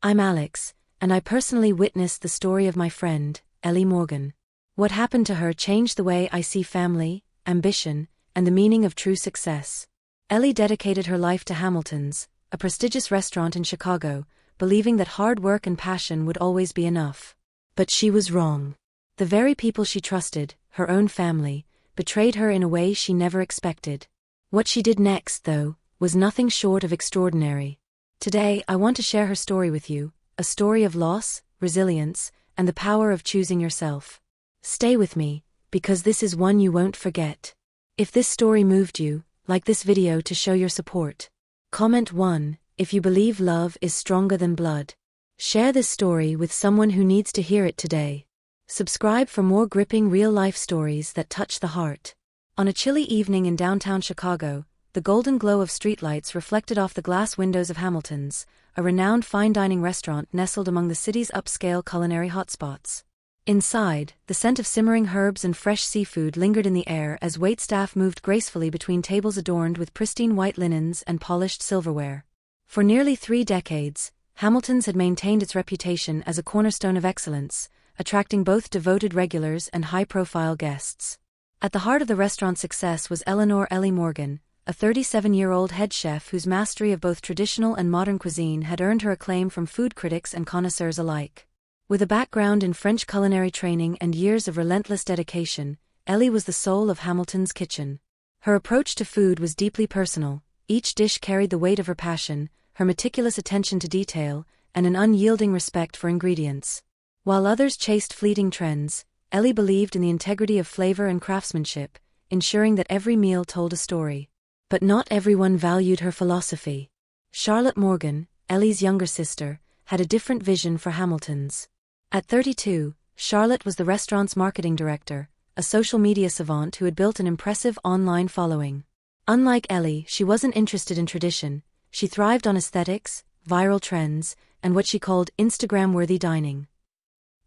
I'm Alex, and I personally witnessed the story of my friend, Ellie Morgan. What happened to her changed the way I see family, ambition, and the meaning of true success. Ellie dedicated her life to Hamilton's, a prestigious restaurant in Chicago, believing that hard work and passion would always be enough. But she was wrong. The very people she trusted, her own family, betrayed her in a way she never expected. What she did next, though, was nothing short of extraordinary. Today, I want to share her story with you, a story of loss, resilience, and the power of choosing yourself. Stay with me, because this is one you won't forget. If this story moved you, like this video to show your support. Comment 1, if you believe love is stronger than blood. Share this story with someone who needs to hear it today. Subscribe for more gripping real-life stories that touch the heart. On a chilly evening in downtown Chicago, the golden glow of streetlights reflected off the glass windows of Hamilton's, a renowned fine dining restaurant nestled among the city's upscale culinary hotspots. Inside, the scent of simmering herbs and fresh seafood lingered in the air as waitstaff moved gracefully between tables adorned with pristine white linens and polished silverware. For nearly 3 decades, Hamilton's had maintained its reputation as a cornerstone of excellence, attracting both devoted regulars and high-profile guests. At the heart of the restaurant's success was Ellie Morgan, a 37-year-old head chef whose mastery of both traditional and modern cuisine had earned her acclaim from food critics and connoisseurs alike. With a background in French culinary training and years of relentless dedication, Ellie was the soul of Hamilton's kitchen. Her approach to food was deeply personal. Each dish carried the weight of her passion, her meticulous attention to detail, and an unyielding respect for ingredients. While others chased fleeting trends, Ellie believed in the integrity of flavor and craftsmanship, ensuring that every meal told a story. But not everyone valued her philosophy. Charlotte Morgan, Ellie's younger sister, had a different vision for Hamilton's. At 32, Charlotte was the restaurant's marketing director, a social media savant who had built an impressive online following. Unlike Ellie, she wasn't interested in tradition. She thrived on aesthetics, viral trends, and what she called Instagram-worthy dining.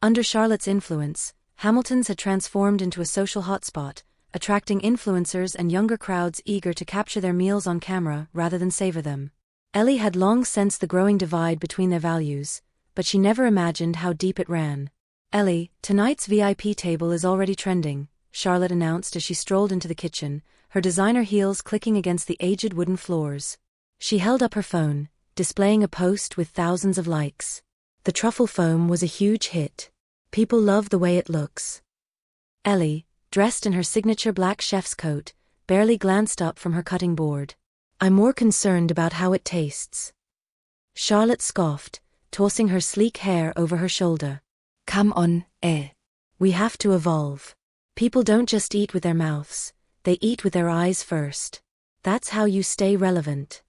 Under Charlotte's influence, Hamilton's had transformed into a social hotspot, attracting influencers and younger crowds eager to capture their meals on camera rather than savor them. Ellie had long sensed the growing divide between their values, but she never imagined how deep it ran. "Ellie, tonight's VIP table is already trending," Charlotte announced as she strolled into the kitchen, her designer heels clicking against the aged wooden floors. She held up her phone, displaying a post with thousands of likes. The truffle foam was a huge hit. People love the way it looks. Ellie, dressed in her signature black chef's coat, barely glanced up from her cutting board. "I'm more concerned about how it tastes." Charlotte scoffed, tossing her sleek hair over her shoulder. "Come on, we have to evolve. People don't just eat with their mouths, they eat with their eyes first. That's how you stay relevant."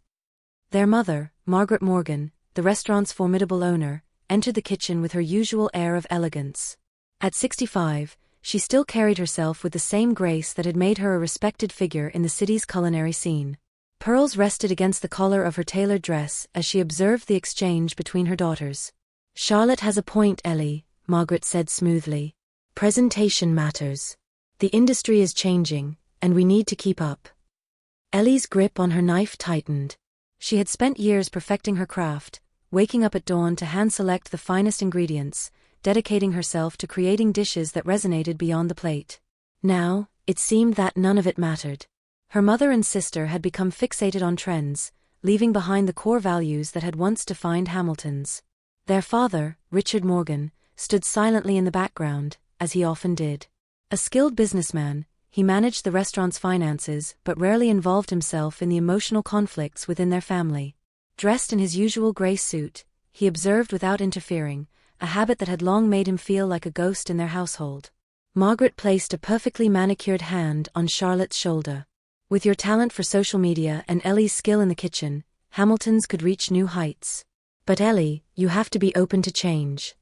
Their mother, Margaret Morgan, the restaurant's formidable owner, entered the kitchen with her usual air of elegance. At 65, she still carried herself with the same grace that had made her a respected figure in the city's culinary scene. Pearls rested against the collar of her tailored dress as she observed the exchange between her daughters. "Charlotte has a point, Ellie," Margaret said smoothly. "Presentation matters. The industry is changing, and we need to keep up." Ellie's grip on her knife tightened. She had spent years perfecting her craft, waking up at dawn to hand-select the finest ingredients, dedicating herself to creating dishes that resonated beyond the plate. Now, it seemed that none of it mattered. Her mother and sister had become fixated on trends, leaving behind the core values that had once defined Hamilton's. Their father, Richard Morgan, stood silently in the background, as he often did. A skilled businessman, he managed the restaurant's finances but rarely involved himself in the emotional conflicts within their family. Dressed in his usual gray suit, he observed without interfering, a habit that had long made him feel like a ghost in their household. Margaret placed a perfectly manicured hand on Charlotte's shoulder. "With your talent for social media and Ellie's skill in the kitchen, Hamilton's could reach new heights. But Ellie, you have to be open to change."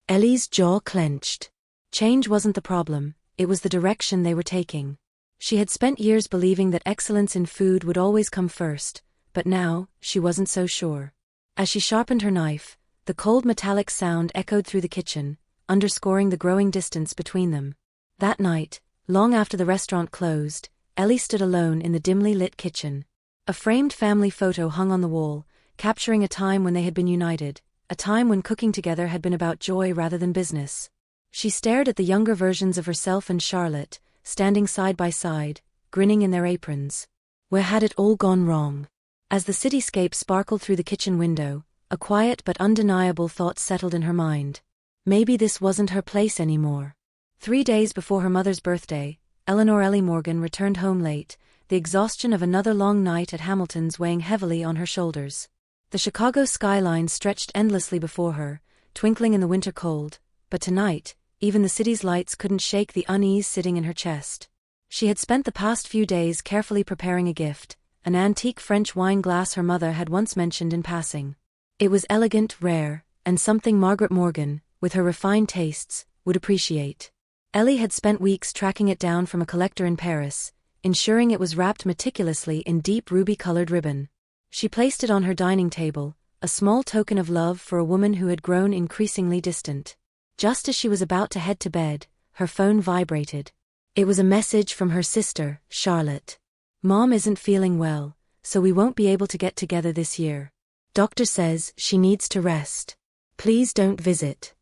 Ellie's jaw clenched. Change wasn't the problem, it was the direction they were taking. She had spent years believing that excellence in food would always come first, but now, she wasn't so sure. As she sharpened her knife, the cold metallic sound echoed through the kitchen, underscoring the growing distance between them. That night, long after the restaurant closed, Ellie stood alone in the dimly lit kitchen. A framed family photo hung on the wall, capturing a time when they had been united, a time when cooking together had been about joy rather than business. She stared at the younger versions of herself and Charlotte, standing side by side, grinning in their aprons. Where had it all gone wrong? As the cityscape sparkled through the kitchen window, a quiet but undeniable thought settled in her mind. Maybe this wasn't her place anymore. 3 days before her mother's birthday, Eleanor Ellie Morgan returned home late, the exhaustion of another long night at Hamilton's weighing heavily on her shoulders. The Chicago skyline stretched endlessly before her, twinkling in the winter cold, but tonight, even the city's lights couldn't shake the unease sitting in her chest. She had spent the past few days carefully preparing a gift, an antique French wine glass her mother had once mentioned in passing. It was elegant, rare, and something Margaret Morgan, with her refined tastes, would appreciate. Ellie had spent weeks tracking it down from a collector in Paris, ensuring it was wrapped meticulously in deep ruby-colored ribbon. She placed it on her dining table, a small token of love for a woman who had grown increasingly distant. Just as she was about to head to bed, her phone vibrated. It was a message from her sister, Charlotte. "Mom isn't feeling well, so we won't be able to get together this year. Doctor says she needs to rest. Please don't visit."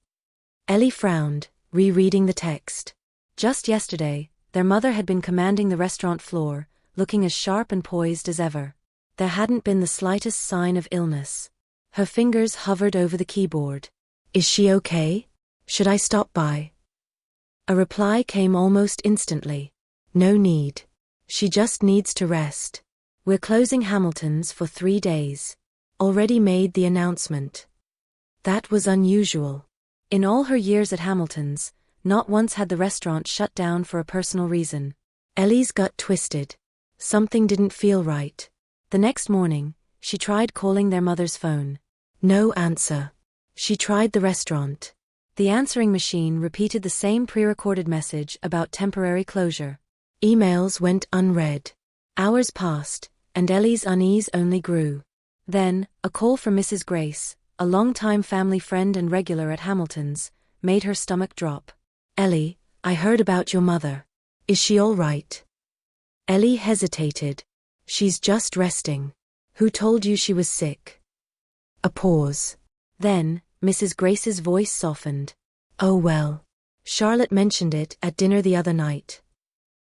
Ellie frowned, rereading the text. Just yesterday, their mother had been commanding the restaurant floor, looking as sharp and poised as ever. There hadn't been the slightest sign of illness. Her fingers hovered over the keyboard. "Is she okay? Should I stop by?" A reply came almost instantly. "No need. She just needs to rest. We're closing Hamilton's for 3 days. Already made the announcement." That was unusual. In all her years at Hamilton's, not once had the restaurant shut down for a personal reason. Ellie's gut twisted. Something didn't feel right. The next morning, she tried calling their mother's phone. No answer. She tried the restaurant. The answering machine repeated the same pre-recorded message about temporary closure. Emails went unread. Hours passed, and Ellie's unease only grew. Then, a call from Mrs. Grace, a longtime family friend and regular at Hamilton's, made her stomach drop. "Ellie, I heard about your mother. Is she all right?" Ellie hesitated. "She's just resting. Who told you she was sick?" A pause. Then, Mrs. Grace's voice softened. "Oh well. Charlotte mentioned it at dinner the other night."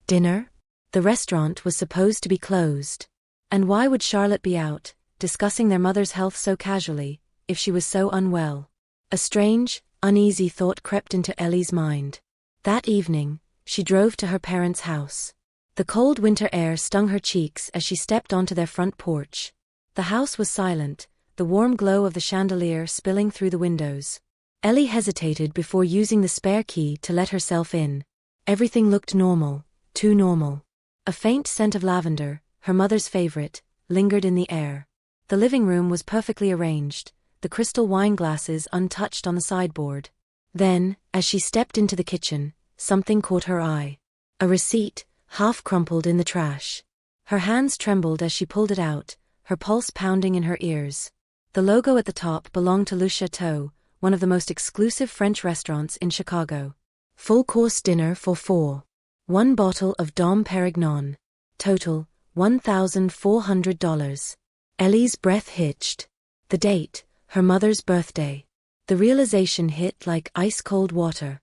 Dinner? The restaurant was supposed to be closed. And why would Charlotte be out, discussing their mother's health so casually, if she was so unwell? A strange, uneasy thought crept into Ellie's mind. That evening, she drove to her parents' house. The cold winter air stung her cheeks as she stepped onto their front porch. The house was silent, the warm glow of the chandelier spilling through the windows. Ellie hesitated before using the spare key to let herself in. Everything looked normal, too normal. A faint scent of lavender, her mother's favorite, lingered in the air. The living room was perfectly arranged, the crystal wine glasses untouched on the sideboard. Then, as she stepped into the kitchen, something caught her eye. A receipt, half crumpled in the trash. Her hands trembled as she pulled it out, her pulse pounding in her ears. The logo at the top belonged to Le Chateau, one of the most exclusive French restaurants in Chicago. Full-course dinner for 4. 1 bottle of Dom Perignon. Total, $1,400. Ellie's breath hitched. The date, her mother's birthday. The realization hit like ice-cold water.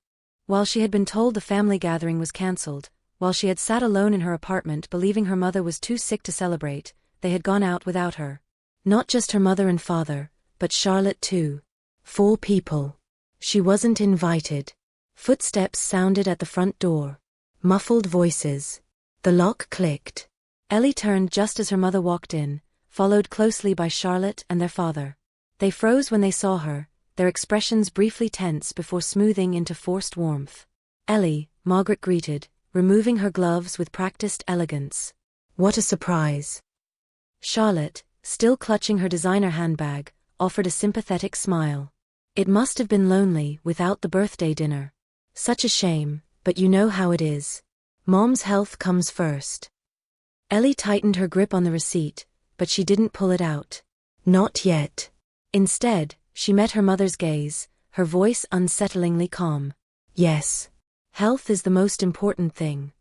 While she had been told the family gathering was cancelled, while she had sat alone in her apartment believing her mother was too sick to celebrate, they had gone out without her. Not just her mother and father, but Charlotte too. 4 people. She wasn't invited. Footsteps sounded at the front door. Muffled voices. The lock clicked. Ellie turned just as her mother walked in, followed closely by Charlotte and their father. They froze when they saw her, their expressions briefly tense before smoothing into forced warmth. "Ellie," Margaret greeted, removing her gloves with practiced elegance. "What a surprise." Charlotte, still clutching her designer handbag, offered a sympathetic smile. "It must have been lonely without the birthday dinner. Such a shame, but you know how it is. Mom's health comes first." Ellie tightened her grip on the receipt, but she didn't pull it out. Not yet. Instead, she met her mother's gaze, her voice unsettlingly calm. "Yes. Health is the most important thing."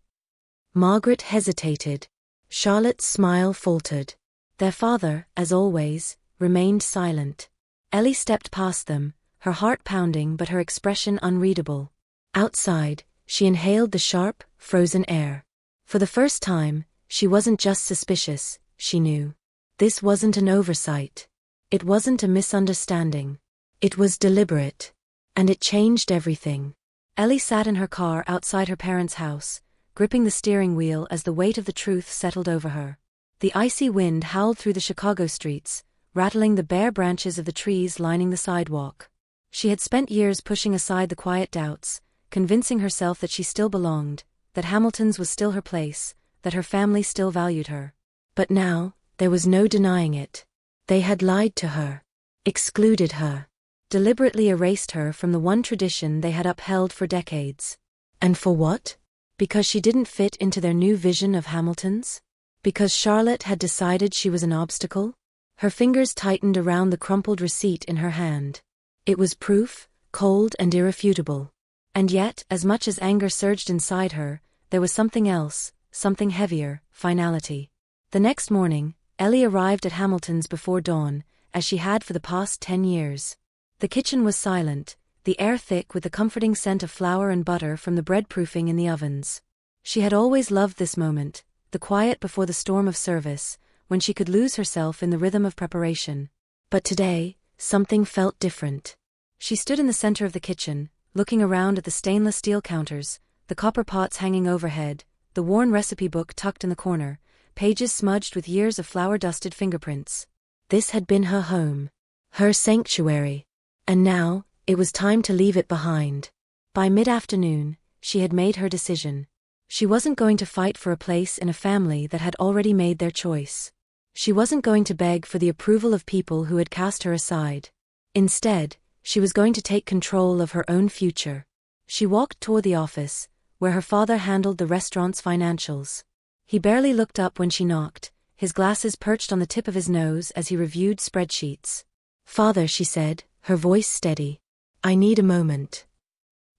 Margaret hesitated. Charlotte's smile faltered. Their father, as always, remained silent. Ellie stepped past them, her heart pounding but her expression unreadable. Outside, she inhaled the sharp, frozen air. For the first time, she wasn't just suspicious, she knew. This wasn't an oversight. It wasn't a misunderstanding. It was deliberate. And it changed everything. Ellie sat in her car outside her parents' house, gripping the steering wheel as the weight of the truth settled over her. The icy wind howled through the Chicago streets, rattling the bare branches of the trees lining the sidewalk. She had spent years pushing aside the quiet doubts, convincing herself that she still belonged, that Hamilton's was still her place, that her family still valued her. But now, there was no denying it. They had lied to her, excluded her, deliberately erased her from the one tradition they had upheld for decades. And for what? Because she didn't fit into their new vision of Hamilton's? Because Charlotte had decided she was an obstacle? Her fingers tightened around the crumpled receipt in her hand. It was proof, cold and irrefutable. And yet, as much as anger surged inside her, there was something else, something heavier, finality. The next morning, Ellie arrived at Hamilton's before dawn, as she had for the past 10 years. The kitchen was silent, the air thick with the comforting scent of flour and butter from the bread proofing in the ovens. She had always loved this moment, the quiet before the storm of service, when she could lose herself in the rhythm of preparation. But today, something felt different. She stood in the center of the kitchen, looking around at the stainless steel counters, the copper pots hanging overhead, the worn recipe book tucked in the corner, pages smudged with years of flour-dusted fingerprints. This had been her home, her sanctuary. And now, it was time to leave it behind. By mid-afternoon, she had made her decision. She wasn't going to fight for a place in a family that had already made their choice. She wasn't going to beg for the approval of people who had cast her aside. Instead, she was going to take control of her own future. She walked toward the office, where her father handled the restaurant's financials. He barely looked up when she knocked, his glasses perched on the tip of his nose as he reviewed spreadsheets. "Father," she said, her voice steady. "I need a moment."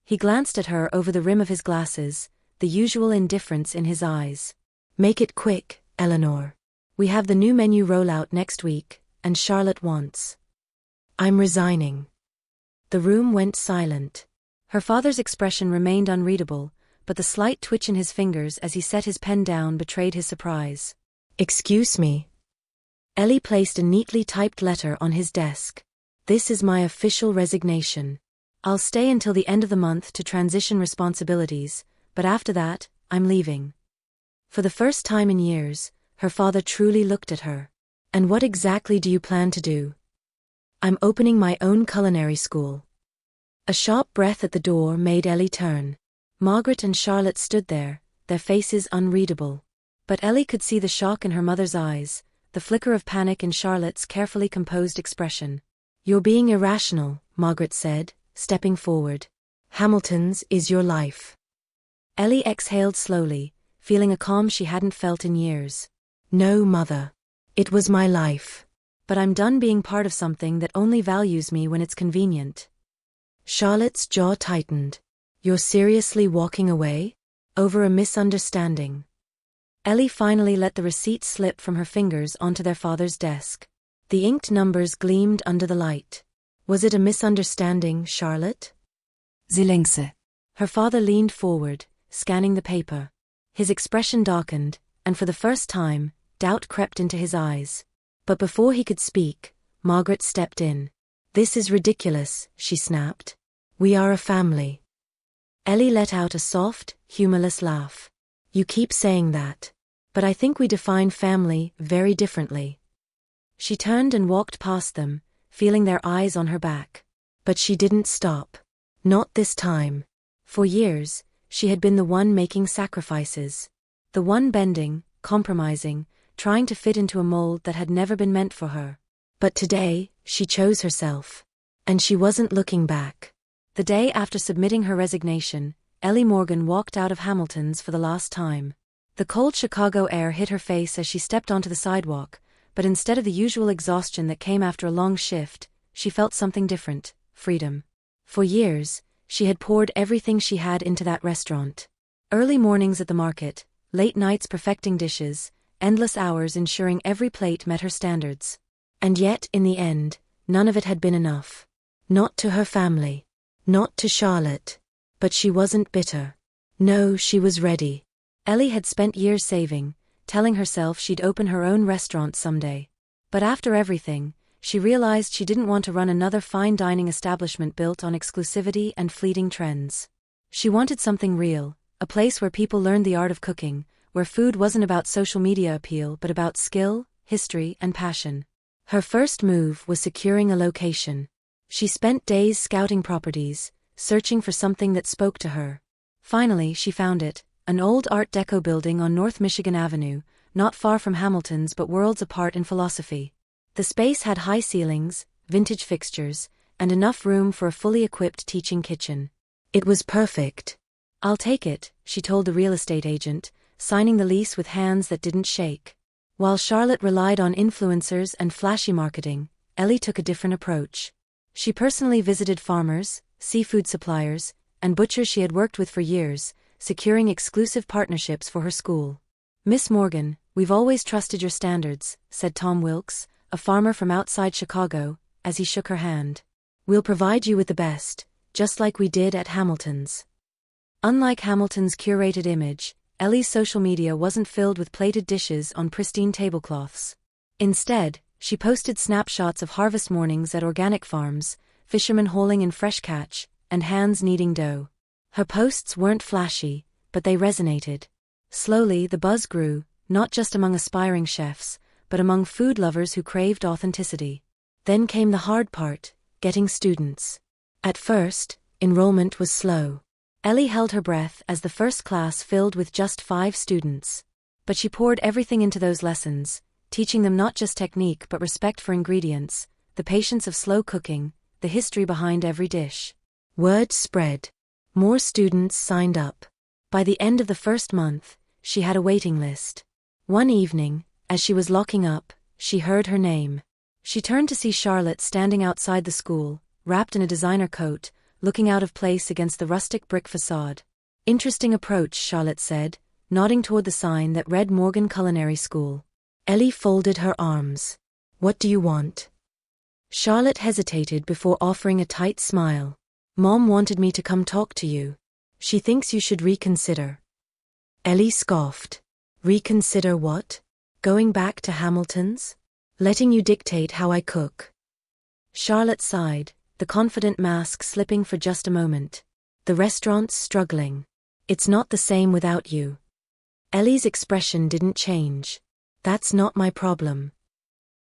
He glanced at her over the rim of his glasses, the usual indifference in his eyes. "Make it quick, Eleanor. We have the new menu rollout next week, and Charlotte wants." "I'm resigning." The room went silent. Her father's expression remained unreadable, but the slight twitch in his fingers as he set his pen down betrayed his surprise. "Excuse me." Ellie placed a neatly typed letter on his desk. "This is my official resignation. I'll stay until the end of the month to transition responsibilities, but after that, I'm leaving." For the first time in years, her father truly looked at her. "And what exactly do you plan to do?" "I'm opening my own culinary school." A sharp breath at the door made Ellie turn. Margaret and Charlotte stood there, their faces unreadable. But Ellie could see the shock in her mother's eyes, the flicker of panic in Charlotte's carefully composed expression. "You're being irrational," Margaret said, stepping forward. "Hamilton's is your life." Ellie exhaled slowly, feeling a calm she hadn't felt in years. "No, Mother. It was my life. But I'm done being part of something that only values me when it's convenient." Charlotte's jaw tightened. "You're seriously walking away? Over a misunderstanding?" Ellie finally let the receipt slip from her fingers onto their father's desk. The inked numbers gleamed under the light. "Was it a misunderstanding, Charlotte?" "Zilingse." Her father leaned forward, scanning the paper. His expression darkened, and for the first time, doubt crept into his eyes. But before he could speak, Margaret stepped in. "This is ridiculous," she snapped. "We are a family." Ellie let out a soft, humorless laugh. "You keep saying that. But I think we define family very differently." She turned and walked past them, feeling their eyes on her back. But she didn't stop. Not this time. For years, she had been the one making sacrifices. The one bending, compromising, trying to fit into a mold that had never been meant for her. But today, she chose herself. And she wasn't looking back. The day after submitting her resignation, Ellie Morgan walked out of Hamilton's for the last time. The cold Chicago air hit her face as she stepped onto the sidewalk, but instead of the usual exhaustion that came after a long shift, she felt something different: freedom. For years, she had poured everything she had into that restaurant. Early mornings at the market, late nights perfecting dishes, endless hours ensuring every plate met her standards. And yet, in the end, none of it had been enough. Not to her family. Not to Charlotte. But she wasn't bitter. No, she was ready. Ellie had spent years saving, telling herself she'd open her own restaurant someday. But after everything, she realized she didn't want to run another fine dining establishment built on exclusivity and fleeting trends. She wanted something real, a place where people learned the art of cooking, where food wasn't about social media appeal but about skill, history, and passion. Her first move was securing a location. She spent days scouting properties, searching for something that spoke to her. Finally, she found it, an old Art Deco building on North Michigan Avenue, not far from Hamilton's but worlds apart in philosophy. The space had high ceilings, vintage fixtures, and enough room for a fully equipped teaching kitchen. It was perfect. "I'll take it," she told the real estate agent, signing the lease with hands that didn't shake. While Charlotte relied on influencers and flashy marketing, Ellie took a different approach. She personally visited farmers, seafood suppliers, and butchers she had worked with for years, securing exclusive partnerships for her school. "Miss Morgan, we've always trusted your standards," said Tom Wilkes, a farmer from outside Chicago, as he shook her hand. "We'll provide you with the best, just like we did at Hamilton's." Unlike Hamilton's curated image, Ellie's social media wasn't filled with plated dishes on pristine tablecloths. Instead, she posted snapshots of harvest mornings at organic farms, fishermen hauling in fresh catch, and hands kneading dough. Her posts weren't flashy, but they resonated. Slowly, the buzz grew, not just among aspiring chefs, but among food lovers who craved authenticity. Then came the hard part, getting students. At first, enrollment was slow. Ellie held her breath as the first class filled with just 5 students. But she poured everything into those lessons, teaching them not just technique but respect for ingredients, the patience of slow cooking, the history behind every dish. Word spread. More students signed up. By the end of the first month, she had a waiting list. One evening, as she was locking up, she heard her name. She turned to see Charlotte standing outside the school, wrapped in a designer coat, looking out of place against the rustic brick facade. "Interesting approach," Charlotte said, nodding toward the sign that read Morgan Culinary School. Ellie folded her arms. "What do you want?" Charlotte hesitated before offering a tight smile. "Mom wanted me to come talk to you. She thinks you should reconsider." Ellie scoffed. "Reconsider what? Going back to Hamilton's? Letting you dictate how I cook?" Charlotte sighed, the confident mask slipping for just a moment. "The restaurant's struggling. It's not the same without you." Ellie's expression didn't change. "That's not my problem."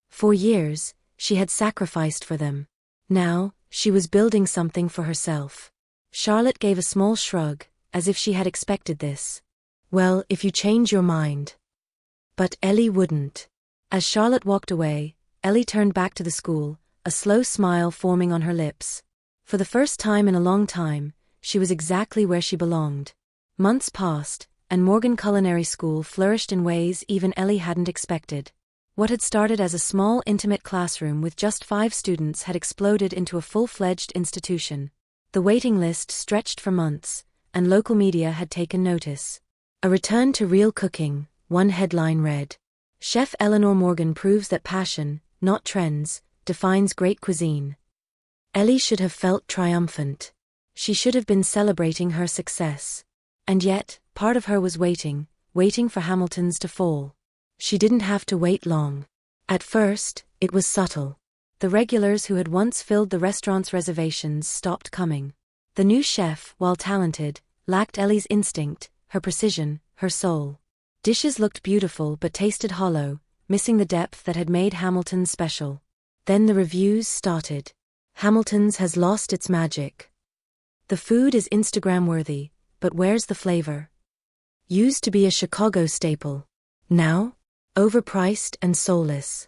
For years, she had sacrificed for them. Now, she was building something for herself. Charlotte gave a small shrug, as if she had expected this. "Well, if you change your mind." But Ellie wouldn't. As Charlotte walked away, Ellie turned back to the school, a slow smile forming on her lips. For the first time in a long time, she was exactly where she belonged. Months passed, and Morgan Culinary School flourished in ways even Ellie hadn't expected. What had started as a small, intimate classroom with just 5 students had exploded into a full-fledged institution. The waiting list stretched for months, and local media had taken notice. "A return to real cooking," one headline read. "Chef Eleanor Morgan proves that passion, not trends, defines great cuisine." Ellie should have felt triumphant. She should have been celebrating her success. And yet, part of her was waiting for Hamilton's to fall. She didn't have to wait long. At first, it was subtle. The regulars who had once filled the restaurant's reservations stopped coming. The new chef, while talented, lacked Ellie's instinct, her precision, her soul. Dishes looked beautiful but tasted hollow, missing the depth that had made Hamilton's special. Then the reviews started. "Hamilton's has lost its magic. The food is Instagram-worthy, but where's the flavor? Used to be a Chicago staple. Now? Overpriced and soulless."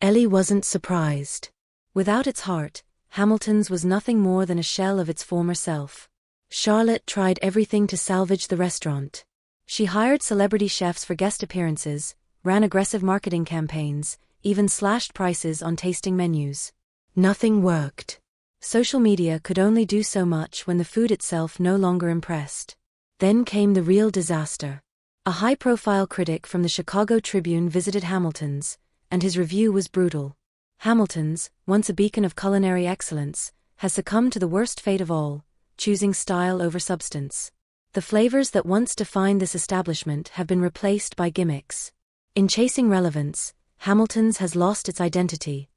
Ellie wasn't surprised. Without its heart, Hamilton's was nothing more than a shell of its former self. Charlotte tried everything to salvage the restaurant. She hired celebrity chefs for guest appearances, ran aggressive marketing campaigns, even slashed prices on tasting menus. Nothing worked. Social media could only do so much when the food itself no longer impressed. Then came the real disaster. A high-profile critic from the Chicago Tribune visited Hamilton's, and his review was brutal. Hamilton's, once a beacon of culinary excellence, has succumbed to the worst fate of all, choosing style over substance. The flavors that once defined this establishment have been replaced by gimmicks. In chasing relevance, Hamilton's has lost its identity.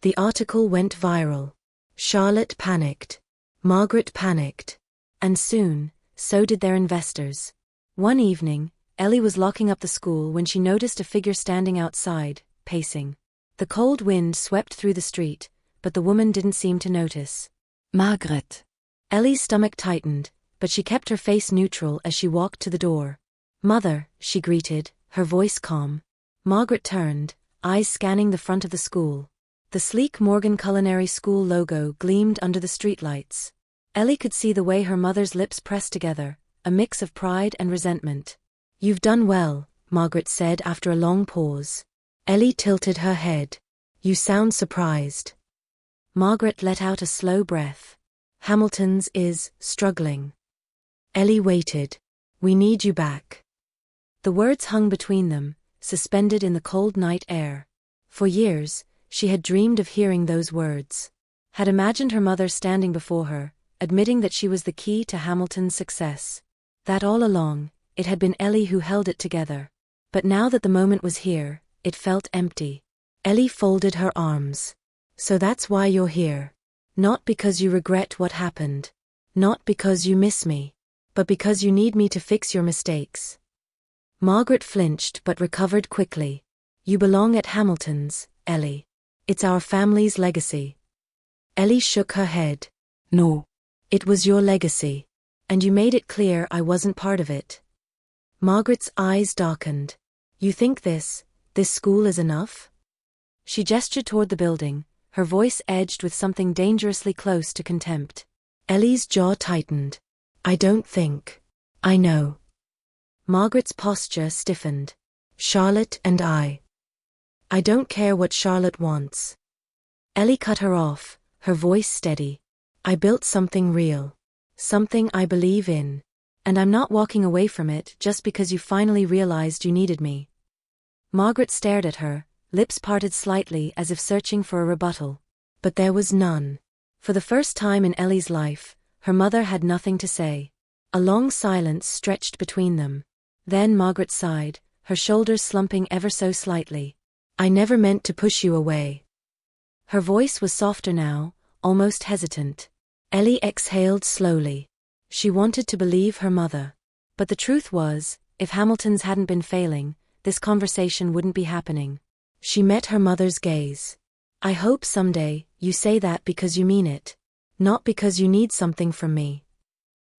The article went viral. Charlotte panicked. Margaret panicked. And soon, so did their investors. One evening, Ellie was locking up the school when she noticed a figure standing outside, pacing. The cold wind swept through the street, but the woman didn't seem to notice. Margaret. Ellie's stomach tightened, but she kept her face neutral as she walked to the door. "Mother," she greeted, her voice calm. Margaret turned, eyes scanning the front of the school. The sleek Morgan Culinary School logo gleamed under the streetlights. Ellie could see the way her mother's lips pressed together, a mix of pride and resentment. "You've done well," Margaret said after a long pause. Ellie tilted her head. "You sound surprised." Margaret let out a slow breath. "Hamilton's is struggling." Ellie waited. "We need you back." The words hung between them, suspended in the cold night air. For years, she had dreamed of hearing those words. Had imagined her mother standing before her, admitting that she was the key to Hamilton's success. That all along, it had been Ellie who held it together. But now that the moment was here, it felt empty. Ellie folded her arms. "So that's why you're here. Not because you regret what happened. Not because you miss me. But because you need me to fix your mistakes." Margaret flinched but recovered quickly. "You belong at Hamilton's, Ellie. It's our family's legacy." Ellie shook her head. "No. It was your legacy. And you made it clear I wasn't part of it." Margaret's eyes darkened. "You think this school is enough?" She gestured toward the building, her voice edged with something dangerously close to contempt. Ellie's jaw tightened. "I don't think. I know." Margaret's posture stiffened. "Charlotte and I don't care what Charlotte wants." Ellie cut her off, her voice steady. "I built something real. Something I believe in. And I'm not walking away from it just because you finally realized you needed me." Margaret stared at her, lips parted slightly as if searching for a rebuttal. But there was none. For the first time in Ellie's life, her mother had nothing to say. A long silence stretched between them. Then Margaret sighed, her shoulders slumping ever so slightly. "I never meant to push you away." Her voice was softer now, almost hesitant. Ellie exhaled slowly. She wanted to believe her mother. But the truth was, if Hamilton's hadn't been failing, this conversation wouldn't be happening. She met her mother's gaze. "I hope someday you say that because you mean it. Not because you need something from me."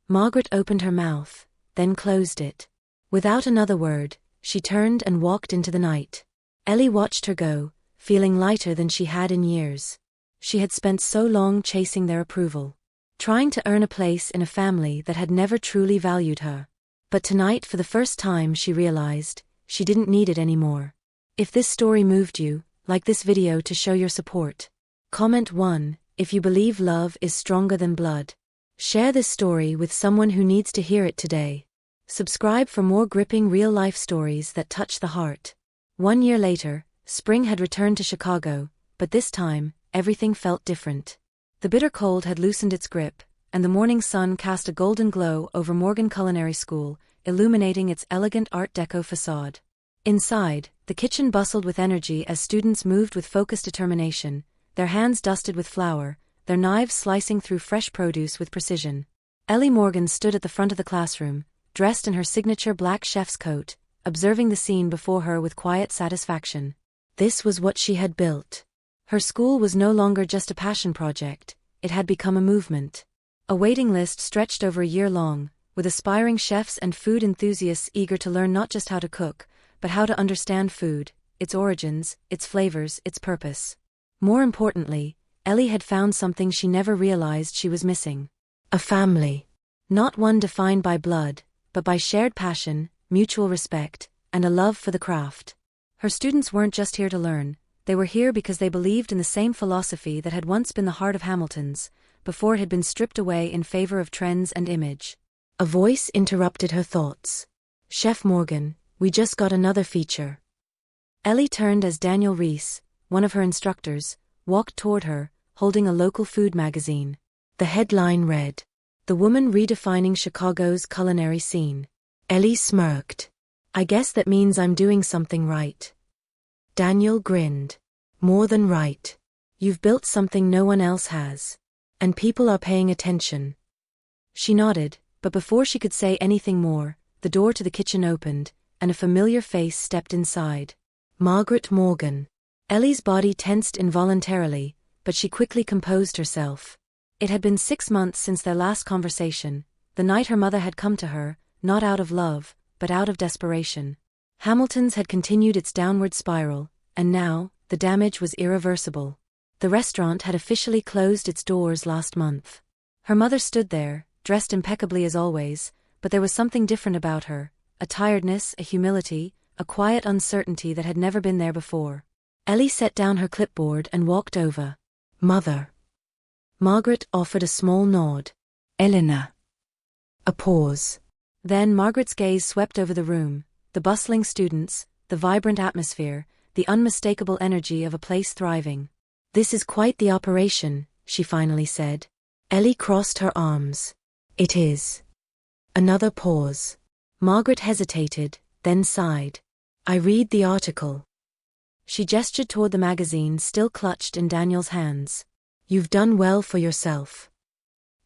Margaret opened her mouth, then closed it. Without another word, she turned and walked into the night. Ellie watched her go, feeling lighter than she had in years. She had spent so long chasing their approval, trying to earn a place in a family that had never truly valued her. But tonight, for the first time, she realized she didn't need it anymore. If this story moved you, like this video to show your support. Comment 1 if you believe love is stronger than blood. Share this story with someone who needs to hear it today. Subscribe for more gripping real-life stories that touch the heart. 1 year later, spring had returned to Chicago, but this time, everything felt different. The bitter cold had loosened its grip, and the morning sun cast a golden glow over Morgan Culinary School, illuminating its elegant Art Deco facade. Inside, the kitchen bustled with energy as students moved with focused determination, their hands dusted with flour, their knives slicing through fresh produce with precision. Ellie Morgan stood at the front of the classroom, dressed in her signature black chef's coat, observing the scene before her with quiet satisfaction. This was what she had built. Her school was no longer just a passion project, it had become a movement. A waiting list stretched over a year long, with aspiring chefs and food enthusiasts eager to learn not just how to cook, but how to understand food, its origins, its flavors, its purpose. More importantly, Ellie had found something she never realized she was missing. A family. Not one defined by blood, but by shared passion, mutual respect, and a love for the craft. Her students weren't just here to learn, they were here because they believed in the same philosophy that had once been the heart of Hamilton's, before it had been stripped away in favor of trends and image. A voice interrupted her thoughts. "Chef Morgan, we just got another feature." Ellie turned as Daniel Reese, one of her instructors, walked toward her, holding a local food magazine. The headline read, "The Woman Redefining Chicago's Culinary Scene." Ellie smirked. "I guess that means I'm doing something right." Daniel grinned. "More than right. You've built something no one else has. And people are paying attention." She nodded, but before she could say anything more, the door to the kitchen opened, and a familiar face stepped inside. Margaret Morgan. Ellie's body tensed involuntarily, but she quickly composed herself. It had been 6 months since their last conversation, the night her mother had come to her, not out of love, but out of desperation. Hamilton's had continued its downward spiral, and now, the damage was irreversible. The restaurant had officially closed its doors last month. Her mother stood there, dressed impeccably as always, but there was something different about her, a tiredness, a humility, a quiet uncertainty that had never been there before. Ellie set down her clipboard and walked over. "Mother." Margaret offered a small nod. "Eleanor." A pause. Then Margaret's gaze swept over the room, the bustling students, the vibrant atmosphere, the unmistakable energy of a place thriving. "This is quite the operation," she finally said. Ellie crossed her arms. "It is." Another pause. Margaret hesitated, then sighed. "I read the article." She gestured toward the magazine still clutched in Daniel's hands. "You've done well for yourself."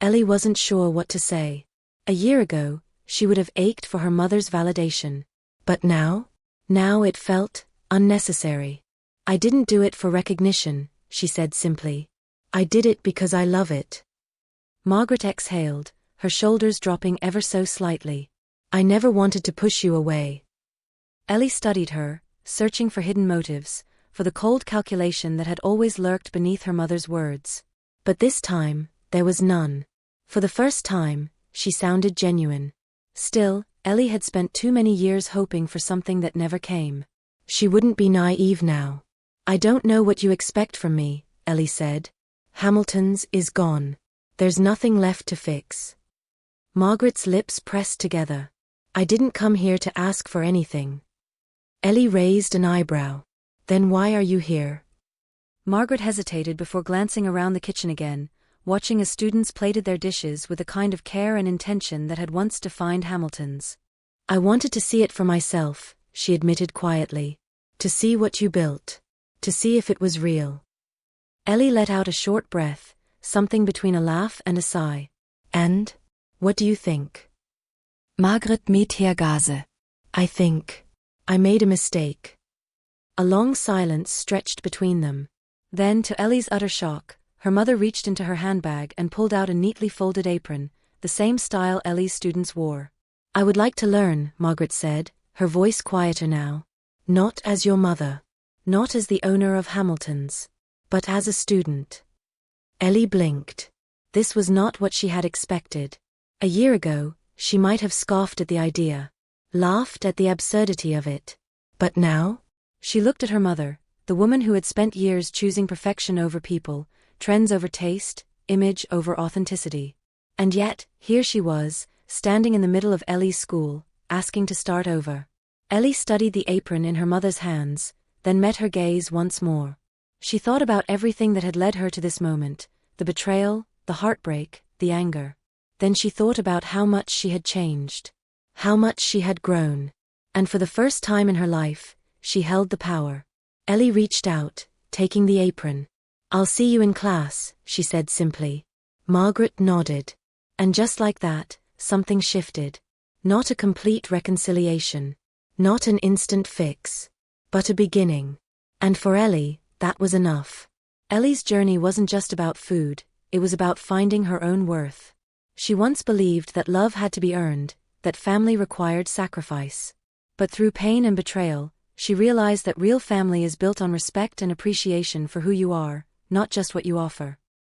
Ellie wasn't sure what to say. A year ago, she would have ached for her mother's validation. But now? Now it felt unnecessary. "I didn't do it for recognition," she said simply. "I did it because I love it." Margaret exhaled, her shoulders dropping ever so slightly. "I never wanted to push you away." Ellie studied her, searching for hidden motives, for the cold calculation that had always lurked beneath her mother's words. But this time, there was none. For the first time, she sounded genuine. Still, Ellie had spent too many years hoping for something that never came. She wouldn't be naive now. "I don't know what you expect from me," Ellie said. "Hamilton's is gone. There's nothing left to fix." Margaret's lips pressed together. "I didn't come here to ask for anything." Ellie raised an eyebrow. "Then why are you here?" Margaret hesitated before glancing around the kitchen again, watching as students plated their dishes with a kind of care and intention that had once defined Hamilton's. "I wanted to see it for myself," she admitted quietly. "To see what you built. To see if it was real." Ellie let out a short breath, something between a laugh and a sigh. "And? What do you think?" Margaret Meteorgase. "I think I made a mistake." A long silence stretched between them. Then, to Ellie's utter shock, her mother reached into her handbag and pulled out a neatly folded apron, the same style Ellie's students wore. "I would like to learn," Margaret said, her voice quieter now. "Not as your mother. Not as the owner of Hamilton's. But as a student." Ellie blinked. This was not what she had expected. A year ago, she might have scoffed at the idea. Laughed at the absurdity of it. But now? She looked at her mother, the woman who had spent years choosing perfection over people, trends over taste, image over authenticity. And yet, here she was, standing in the middle of Ellie's school, asking to start over. Ellie studied the apron in her mother's hands, then met her gaze once more. She thought about everything that had led her to this moment, the betrayal, the heartbreak, the anger. Then she thought about how much she had changed. How much she had grown. And for the first time in her life, she held the power. Ellie reached out, taking the apron. "I'll see you in class," she said simply. Margaret nodded. And just like that, something shifted. Not a complete reconciliation. Not an instant fix. But a beginning. And for Ellie, that was enough. Ellie's journey wasn't just about food, it was about finding her own worth. She once believed that love had to be earned, that family required sacrifice. But through pain and betrayal, she realized that real family is built on respect and appreciation for who you are, not just what you offer.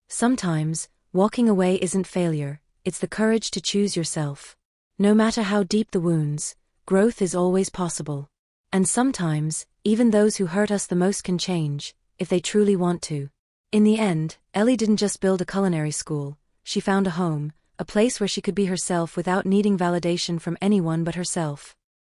Sometimes, walking away isn't failure, it's the courage to choose yourself. No matter how deep the wounds, growth is always possible. And sometimes, even those who hurt us the most can change, if they truly want to. In the end, Ellie didn't just build a culinary school, she found a home, a place where she could be herself without needing validation from anyone but herself.